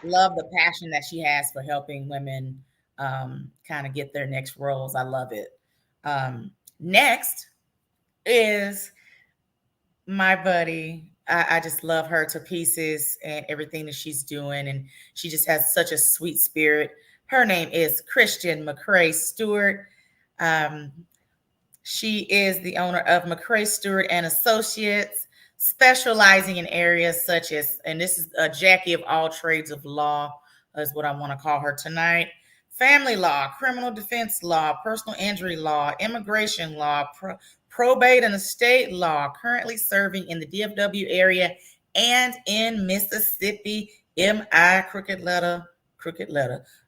Love the passion that she has for helping women kind of get their next roles. I love it. Next is my buddy. I just love her to pieces and everything that she's doing. And she just has such a sweet spirit. Her name is Christian McCrae Stewart. She is the owner of McCrae Stewart and Associates. specializing in areas such as, and this is a Jackie of all trades of law, is what I want to call her tonight. Family law, criminal defense law, personal injury law, immigration law, probate and estate law, currently serving in the DFW area and in Mississippi. M.I. crooked letter.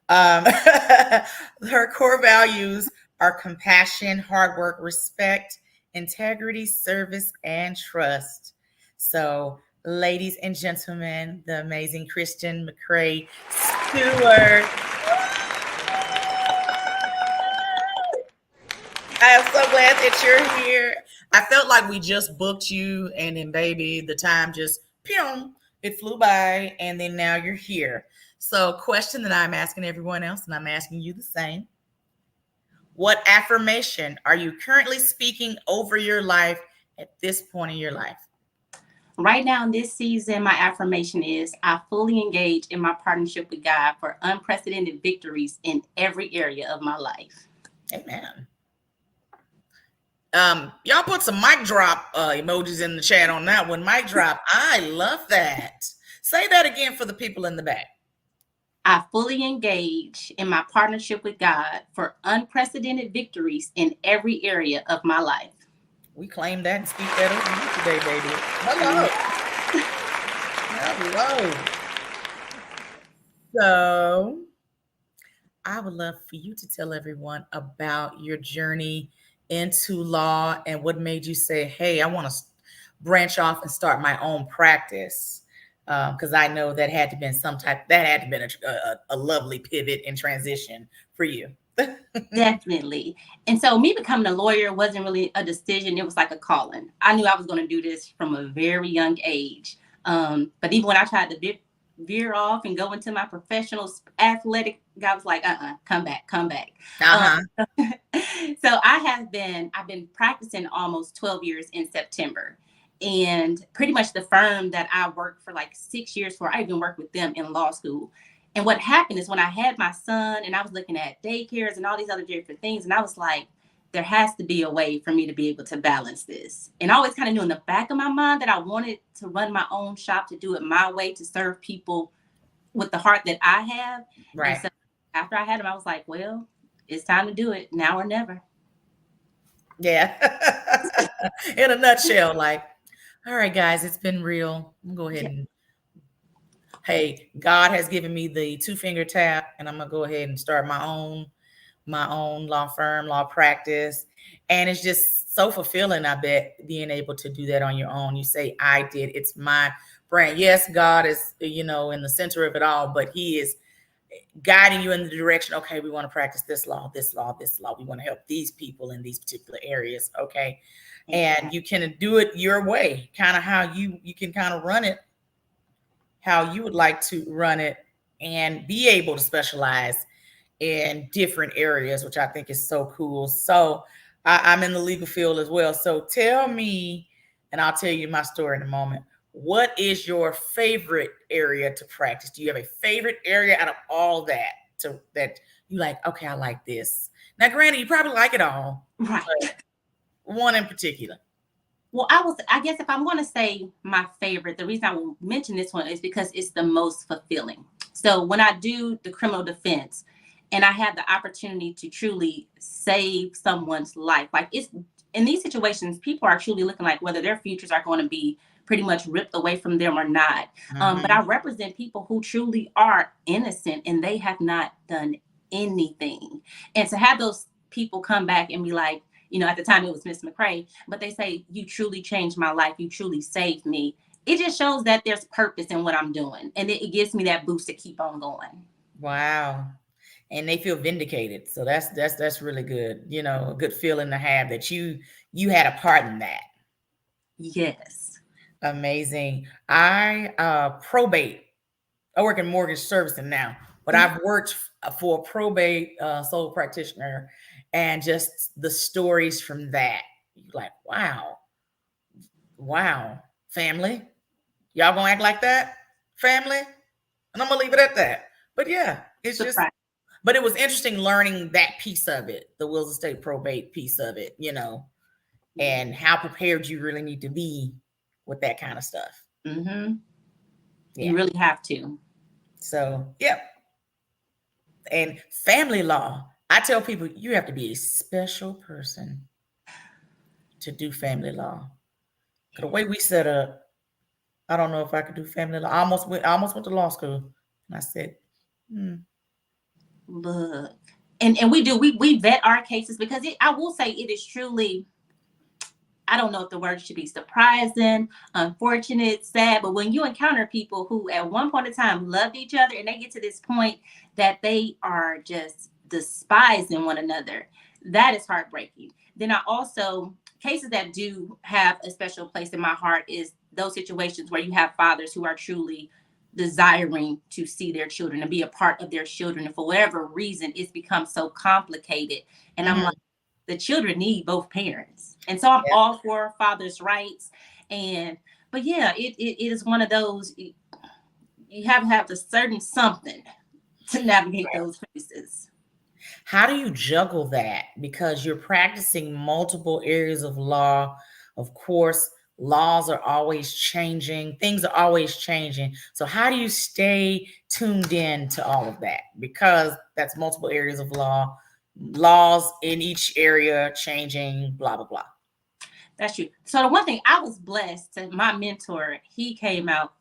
Her core values are compassion, hard work, respect, integrity, service, and trust. So, ladies and gentlemen, the amazing Christian McCray Stewart. I am so glad that you're here. I felt like we just booked you, and then, baby, the time just, pew, it flew by, and then now you're here. So, question that I'm asking everyone else, and I'm asking you the same. What affirmation are you currently speaking over your life at this point in your life? Right now in this season, my affirmation is I fully engage in my partnership with God for unprecedented victories in every area of my life. Amen. Y'all put some mic drop emojis in the chat on that one. Mic drop. I love that. Say that again for the people in the back. I fully engage in my partnership with God for unprecedented victories in every area of my life. We claim that and speak that over you today, baby. Hello. Hello. So I would love for you to tell everyone about your journey into law and what made you say, hey, I want to branch off and start my own practice. Because I know that had to been a lovely pivot and transition for you. Definitely. And so me becoming a lawyer wasn't really a decision. It was like a calling. I knew I was going to do this from a very young age. But even when I tried to veer off and go into my professional athletic, God was like, come back. So I've been practicing almost 12 years in September. And pretty much the firm that I worked for like 6 years for, I even worked with them in law school. And what happened is when I had my son and I was looking at daycares and all these other different things, and I was like, there has to be a way for me to be able to balance this. And I always kind of knew in the back of my mind that I wanted to run my own shop, to do it my way, to serve people with the heart that I have. Right. And so after I had him, I was like, well, it's time to do it now or never. Yeah. In a nutshell, like, all right, guys, it's been real. I'm gonna go ahead and, hey, God has given me the 2-finger tap, and I'm gonna go ahead and start my own law firm, law practice. And it's just so fulfilling, I bet, being able to do that on your own. You say, I did, it's my brand. Yes, God is, in the center of it all, but he is guiding you in the direction. Okay, we want to practice this law. We want to help these people in these particular areas. Okay. And you can do it your way, kind of how you can kind of run it, how you would like to run it, and be able to specialize in different areas, which I think is so cool. So I'm in the legal field as well. So tell me, and I'll tell you my story in a moment. What is your favorite area to practice? Do you have a favorite area out of all that that you like? Okay, I like this. Now, granted, you probably like it all. Right. One in particular. Well, I guess if I'm going to say my favorite, the reason I will mention this one is because it's the most fulfilling. So when I do the criminal defense and I have the opportunity to truly save someone's life, like it's in these situations, people are truly looking like whether their futures are going to be pretty much ripped away from them or not. But I represent people who truly are innocent and they have not done anything. And to have those people come back and be like, at the time it was Miss McCray, but they say, you truly changed my life. You truly saved me. It just shows that there's purpose in what I'm doing. And it gives me that boost to keep on going. Wow. And they feel vindicated. So that's really good. A good feeling to have that you had a part in that. Yes. Amazing. I probate. I work in mortgage servicing now, but I've worked for a probate sole practitioner, and just the stories from that. You're like, wow, family, y'all gonna act like that, family, and I'm gonna leave it at that. But yeah, it's just. But it was interesting learning that piece of it, the wills estate probate piece of it, and how prepared you really need to be with that kind of stuff. Mm-hmm. Yeah. You really have to. So, yep. And family law. I tell people you have to be a special person to do family law. The way we set up, I don't know if I could do family law. I almost went to law school. And I said, Look. And we vet our cases because I will say it is truly, I don't know if the word should be surprising, unfortunate, sad, but when you encounter people who at one point in time loved each other and they get to this point that they are just despising one another, that is heartbreaking. Then I also, cases that do have a special place in my heart is those situations where you have fathers who are truly desiring to see their children and be a part of their children. And for whatever reason, it's become so complicated. And I'm like, the children need both parents. And so I'm all for fathers' rights. But yeah, it is one of those, you have to have a certain something to navigate those spaces. how do you juggle that? Because you're practicing multiple areas of law. Of course, laws are always changing. Things are always changing. So how do you stay tuned in to all of that? Because that's multiple areas of law, laws in each area changing, blah, blah, blah. That's true. So the one thing I was blessed to, my mentor, he came out,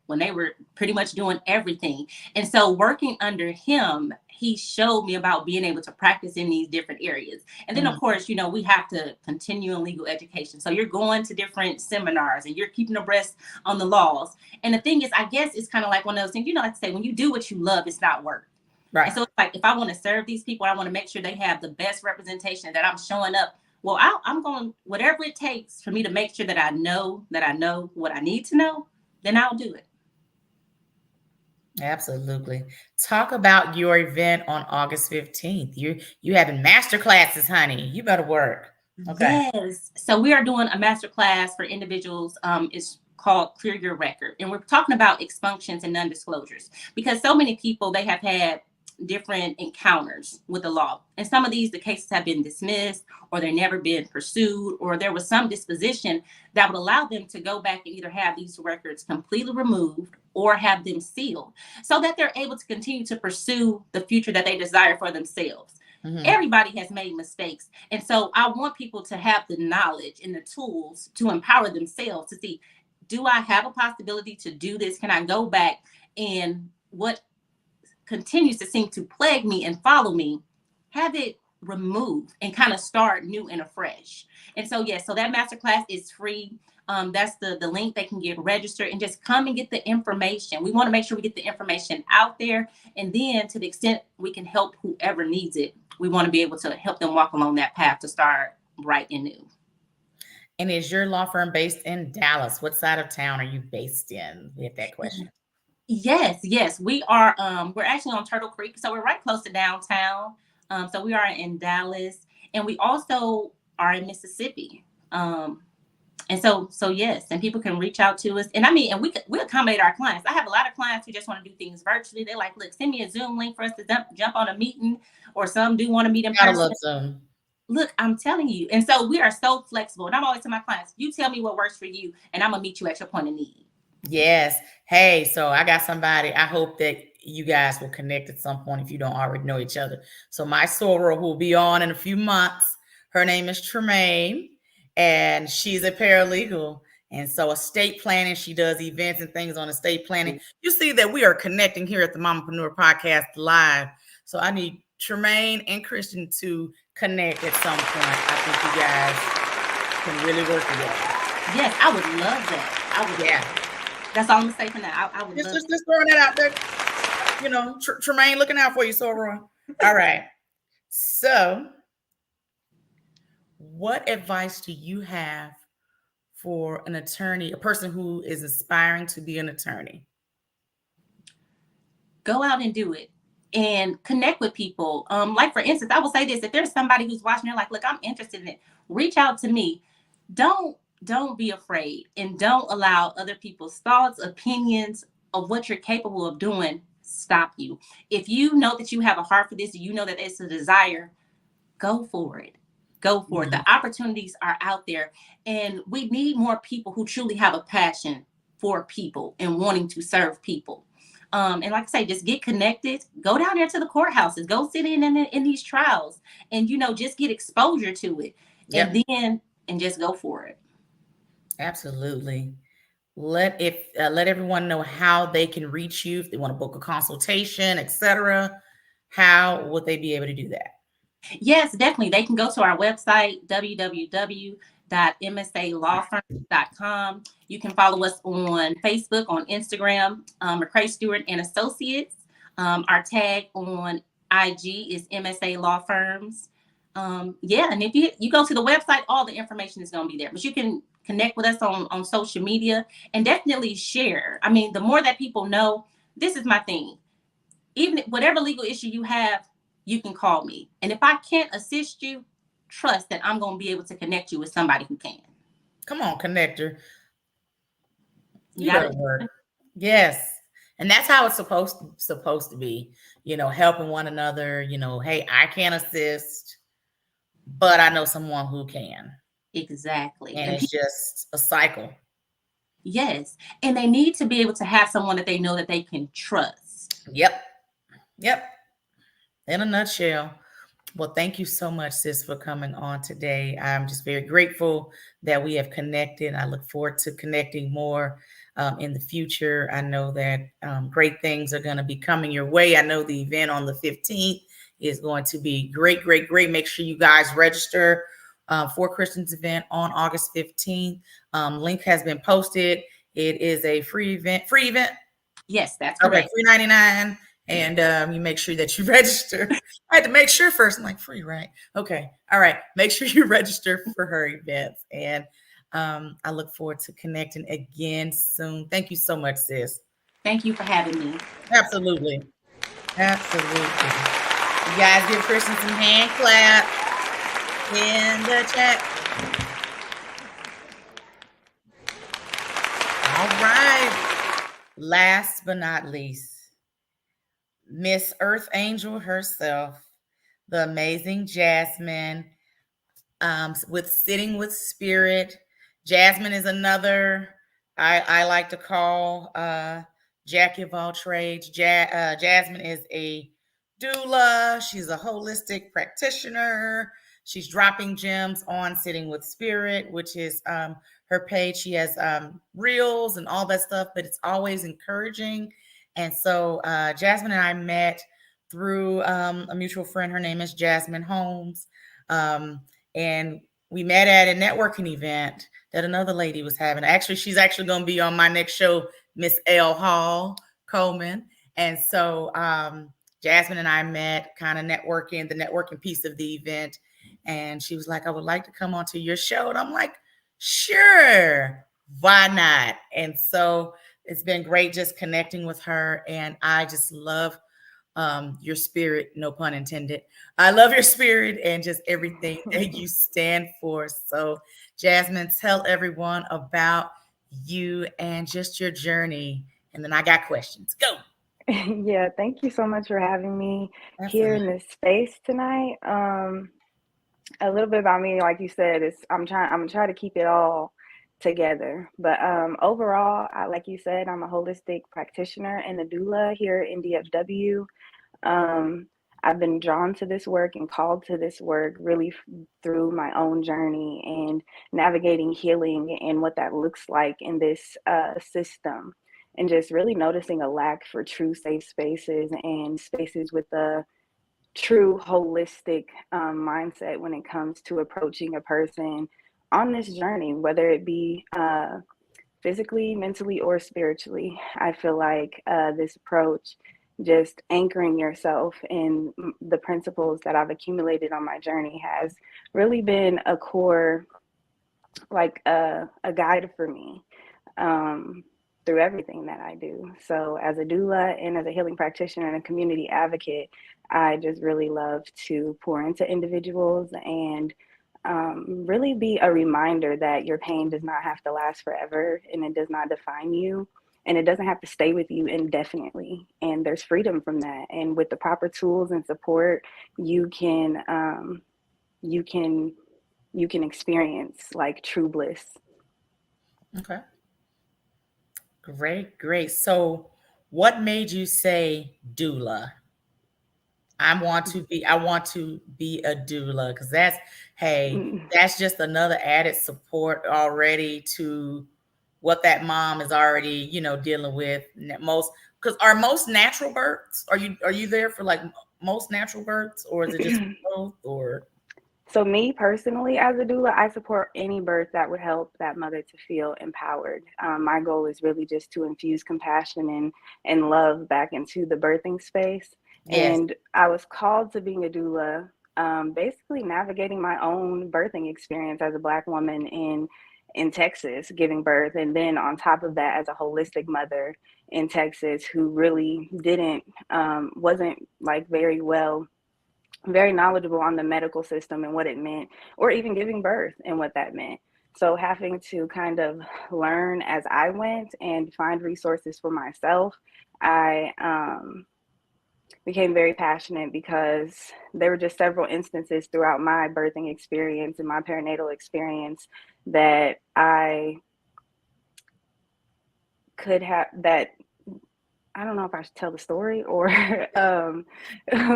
when they were pretty much doing everything. And so working under him, he showed me about being able to practice in these different areas. And then of course, we have to continue in legal education. So you're going to different seminars and you're keeping abreast on the laws. And the thing is, I guess it's kind of like one of those things, like I say, when you do what you love, it's not work. Right. And so it's like, if I want to serve these people, I want to make sure they have the best representation, that I'm showing up. Well, I'm going, whatever it takes for me to make sure that I know what I need to know, then I'll do it. Absolutely. Talk about your event on August 15th. You having master classes, honey. You better work. Okay. Yes. So we are doing a master class for individuals. It's called Clear Your Record. And we're talking about expunctions and non-disclosures, because so many people, they have had different encounters with the law. And some of these, the cases have been dismissed, or they've never been pursued, or there was some disposition that would allow them to go back and either have these records completely removed or have them sealed, so that they're able to continue to pursue the future that they desire for themselves. Everybody has made mistakes. And so I want people to have the knowledge and the tools to empower themselves to see, do I have a possibility to do this? Can I go back, and what continues to seem to plague me and follow me, have it removed and kind of start new and afresh. And so, so that masterclass is free. That's the link. They can get registered and just come and get the information. We want to make sure we get the information out there. And then to the extent we can help whoever needs it, we want to be able to help them walk along that path to start bright and new. And is your law firm based in Dallas? What side of town are you based in? We have that question. Yes. We are, we're actually on Turtle Creek. So we're right close to downtown. So we are in Dallas, and we also are in Mississippi. And so yes, and people can reach out to us. And we accommodate our clients. I have a lot of clients who just want to do things virtually. They're like, look, send me a Zoom link for us to jump on a meeting, or some do want to meet in person. I love Zoom. Look, I'm telling you. And so we are so flexible. And I'm always telling my clients, you tell me what works for you, and I'm going to meet you at your point of need. Yes. Hey, so I got somebody. I hope that you guys will connect at some point if you don't already know each other. So my soror, who will be on in a few months, her name is Tremaine, and she's a paralegal. And so estate planning, she does events and things on estate planning. You see that we are connecting here at the Mamapreneur Podcast live. So I need Tremaine and Christian to connect at some point. I think you guys can really work together. Yes, I would love that. I would. Yeah. That's all I'm gonna say for now. I would just throwing that out there. Tremaine looking out for you, Soror. All right. So, what advice do you have for an attorney, a person who is aspiring to be an attorney? Go out and do it, and connect with people. Like for instance, I will say this: if there's somebody who's watching, they're like, "Look, I'm interested in it," reach out to me. Don't be afraid, and don't allow other people's thoughts, opinions of what you're capable of doing stop you. If you know that you have a heart for this, you know that it's a desire, go for it. Go for it. The opportunities are out there, and we need more people who truly have a passion for people and wanting to serve people. And like I say, just get connected. Go down there to the courthouses. Go sit in these trials, and just get exposure to it, and just go for it. Absolutely. Let everyone know how they can reach you if they want to book a consultation, etc. How would they be able to do that? Yes, definitely. They can go to our website, www.msalawfirm.com. You can follow us on Facebook, on Instagram, McCray Stewart and Associates. Our tag on IG is MSA Law Firms. And if you go to the website, all the information is going to be there. But you can connect with us on social media and definitely share. I mean, the more that people know, this is my thing. Even whatever legal issue you have, you can call me. And if I can't assist you, trust that I'm going to be able to connect you with somebody who can. Come on, connector. You got to work. Yes. And that's how it's supposed to be, helping one another, hey, I can't assist, but I know someone who can. Exactly. And it's just a cycle. Yes. And they need to be able to have someone that they know that they can trust. Yep. In a nutshell. Well, thank you so much, sis, for coming on today. I'm just very grateful that we have connected. I look forward to connecting more in the future. I know that great things are going to be coming your way. I know the event on the 15th is going to be great. Make sure you guys register for Christian's event on August 15th. Link has been posted. It is a free event. Yes, that's correct. Okay, $3.99. And you make sure that you register. I had to make sure first. I'm like, free, right? Okay. All right. Make sure you register for her events. And I look forward to connecting again soon. Thank you so much, sis. Thank you for having me. Absolutely. You guys give Christian some hand clap in the chat. All right. Last but not least, Miss Earth Angel herself, the amazing Jasmine, with Sitting with Spirit. Jasmine is another I like to call Jackie of all trades. Jasmine is a doula. She's a holistic practitioner. She's dropping gems on Sitting with Spirit, which is her page. She has reels and all that stuff, but it's always encouraging. And so Jasmine and I met through a mutual friend. Her name is Jasmine Holmes. And we met at a networking event that another lady was having. Actually, she's actually going to be on my next show, Miss L. Hall Coleman. And so Jasmine and I met kind of the networking piece of the event. And she was like, I would like to come onto your show. And I'm like, sure, why not? And so it's been great just connecting with her. And I just love your spirit, no pun intended. I love your spirit and just everything that you stand for. So Jasmine, tell everyone about you and just your journey. And then I got questions. Go. Yeah, thank you so much for having me Absolutely. here in this space tonight. A little bit about me, like you said, is I'm gonna try to keep it all together. But overall, like you said, I'm a holistic practitioner and a doula here in DFW. I've been drawn to this work and called to this work really through my own journey and navigating healing and what that looks like in this system, and just really noticing a lack for true safe spaces and spaces with a true holistic mindset when it comes to approaching a person on this journey, whether it be physically, mentally, or spiritually. I feel like this approach, just anchoring yourself in the principles that I've accumulated on my journey, has really been a core, like a guide for me through everything that I do. So as a doula and as a healing practitioner and a community advocate, I just really love to pour into individuals and really be a reminder that your pain does not have to last forever, and it does not define you, and it doesn't have to stay with you indefinitely. And there's freedom from that. And with the proper tools and support, you can you can experience like true bliss. Okay. Great. So what made you say doula? I want to be a doula, because Mm. that's just another added support already to what that mom is already, dealing with. Most, because are most natural births, are you there for like most natural births, or is it just both, or? So me personally, as a doula, I support any birth that would help that mother to feel empowered. My goal is really just to infuse compassion and love back into the birthing space. Yes. And I was called to being a doula, basically navigating my own birthing experience as a Black woman in Texas, giving birth, and then on top of that, as a holistic mother in Texas who really wasn't like very knowledgeable on the medical system and what it meant, or even giving birth and what that meant. So having to kind of learn as I went and find resources for myself, I became very passionate because there were just several instances throughout my birthing experience and my perinatal experience that I could have that I don't know if I should tell the story or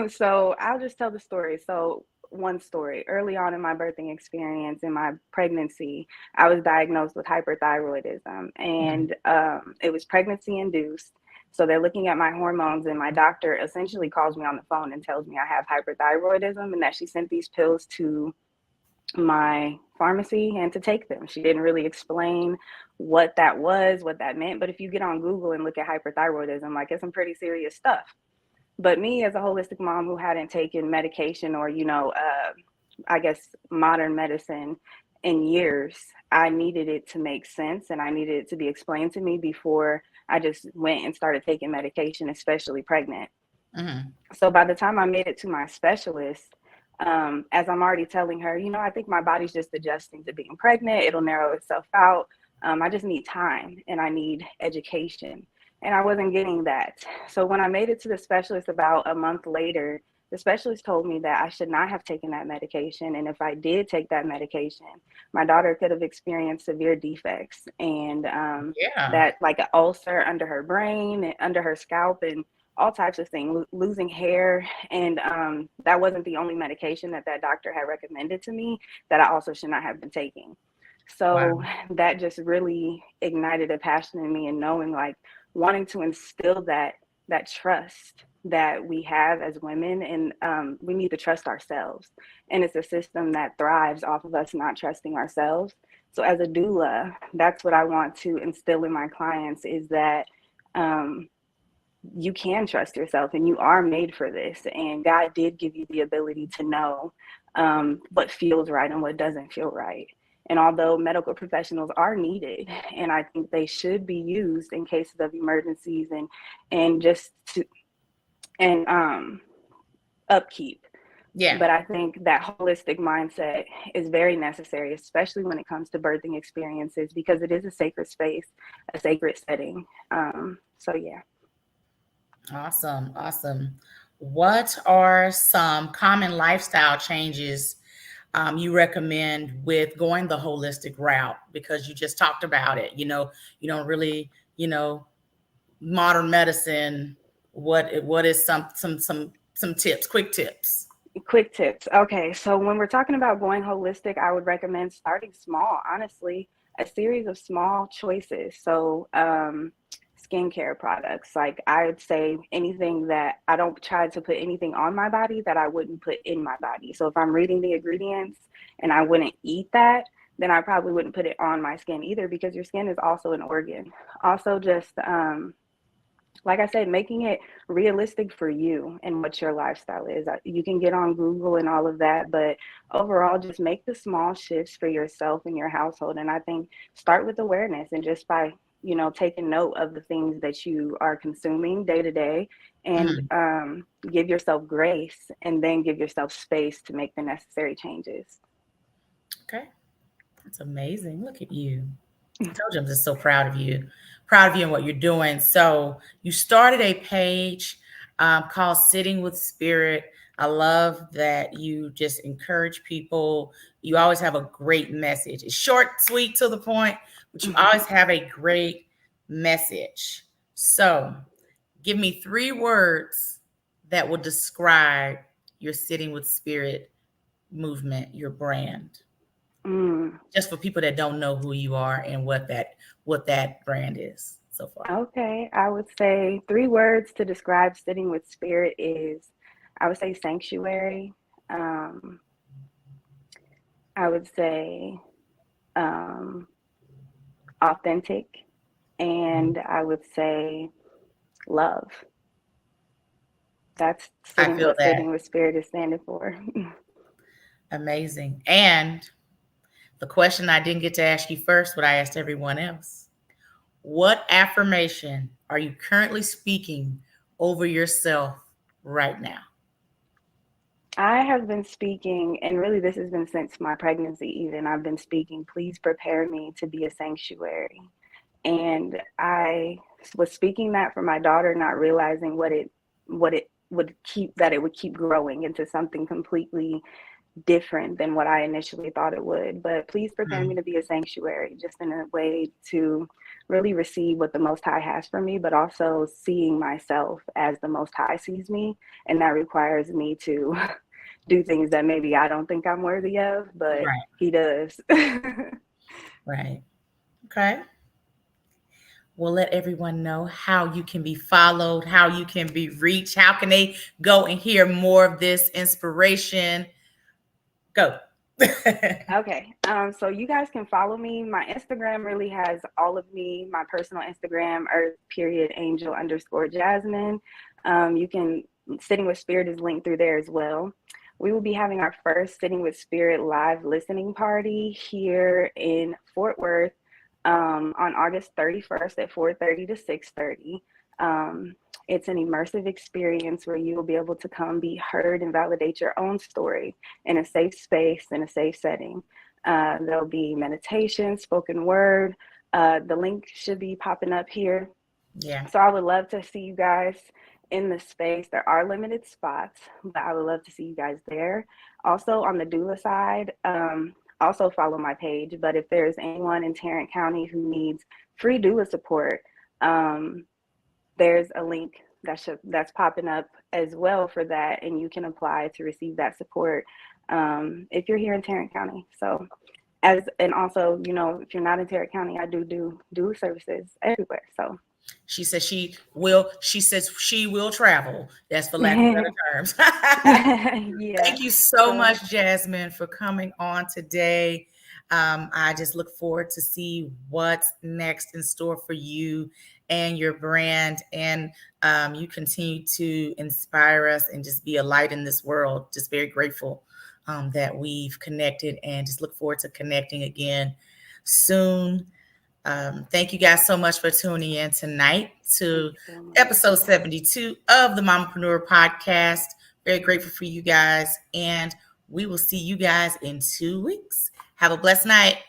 so I'll just tell the story. So one story, early on in my birthing experience, in my pregnancy, I was diagnosed with hyperthyroidism, and it was pregnancy induced. So they're looking at my hormones, and my doctor essentially calls me on the phone and tells me I have hyperthyroidism and that she sent these pills to my pharmacy and to take them. She didn't really explain what that was, what that meant. But if you get on Google and look at hyperthyroidism, like it's some pretty serious stuff. But me as a holistic mom who hadn't taken medication or, I guess modern medicine in years, I needed it to make sense and I needed it to be explained to me before I just went and started taking medication, especially pregnant. Mm-hmm. So by the time I made it to my specialist, as I'm already telling her, I think my body's just adjusting to being pregnant. It'll narrow itself out. I just need time and I need education. And I wasn't getting that. So when I made it to the specialist about a month later, the specialist told me that I should not have taken that medication. And if I did take that medication, my daughter could have experienced severe defects and Yeah. that like an ulcer under her brain and under her scalp and all types of things, losing hair. And that wasn't the only medication that doctor had recommended to me that I also should not have been taking. Wow. So that just really ignited a passion in me, and knowing, like, wanting to instill that trust that we have as women, and we need to trust ourselves. And it's a system that thrives off of us not trusting ourselves. So as a doula, that's what I want to instill in my clients, is that you can trust yourself and you are made for this. And God did give you the ability to know what feels right and what doesn't feel right. And although medical professionals are needed, and I think they should be used in cases of emergencies and just to and upkeep. Yeah. But I think that holistic mindset is very necessary, especially when it comes to birthing experiences, because it is a sacred space, a sacred setting. So yeah. Awesome. What are some common lifestyle changes you recommend with going the holistic route? Because you just talked about it. You don't really, modern medicine. What is some tips, quick tips? Quick tips. Okay, so when we're talking about going holistic, I would recommend starting small, honestly, a series of small choices. So, skincare products, like I would say anything that I don't try to put anything on my body that I wouldn't put in my body. So if I'm reading the ingredients and I wouldn't eat that, then I probably wouldn't put it on my skin either, because your skin is also an organ. Also, just like I said, making it realistic for you and what your lifestyle is. You can get on Google and all of that, but overall, just make the small shifts for yourself and your household. And I think start with awareness, and just by, taking note of the things that you are consuming day to day, and give yourself grace, and then give yourself space to make the necessary changes. Okay. That's amazing. Look at you. I told you I'm just so proud of you and what you're doing. So you started a page called Sitting with Spirit. I love that you just encourage people. You always have a great message. It's short, sweet, to the point, but you always have a great message. So give me 3 words that will describe your Sitting with Spirit movement, your brand. Just for people that don't know who you are and what that brand is so far. Okay, I would say 3 words to describe Sitting with Spirit is, I would say sanctuary. I would say authentic, and I would say love. That's Sitting with Spirit is standing for. Amazing. And the question I didn't get to ask you first, what I asked everyone else. What affirmation are you currently speaking over yourself right now? I have been speaking, and really this has been since my pregnancy even, I've been speaking, please prepare me to be a sanctuary. And I was speaking that for my daughter, not realizing what it would keep growing into something completely different than what I initially thought it would. But please prepare me to be a sanctuary, just in a way to really receive what the Most High has for me, but also seeing myself as the Most High sees me. And that requires me to do things that maybe I don't think I'm worthy of, but He does. Right. Okay. We'll let everyone know how you can be followed, how you can be reached, how can they go and hear more of this inspiration. Go. Okay. So you guys can follow me. My Instagram really has all of me. My personal Instagram, Earth_Angel_Jasmine. You can, Sitting with Spirit is linked through there as well. We will be having our first Sitting with Spirit live listening party here in Fort Worth on August 31st at 4:30 to 6:30. It's an immersive experience where you will be able to come be heard and validate your own story in a safe space, in a safe setting. There'll be meditation, spoken word. The link should be popping up here. Yeah. So I would love to see you guys in the space. There are limited spots, but I would love to see you guys there. Also on the doula side, also follow my page. But if there's anyone in Tarrant County who needs free doula support, there's a link that's popping up as well for that, and you can apply to receive that support if you're here in Tarrant County. So, and also, if you're not in Tarrant County, I do doula services everywhere. So she says she will travel. That's for lack of better terms. Yeah. Thank you so much, Jasmine, for coming on today. I just look forward to see what's next in store for you and your brand. And you continue to inspire us and just be a light in this world. Just very grateful that we've connected, and just look forward to connecting again soon. Thank you guys so much for tuning in tonight to episode 72 of the Mamaprenuer Podcast. Very grateful for you guys, and we will see you guys in 2 weeks. Have a blessed night.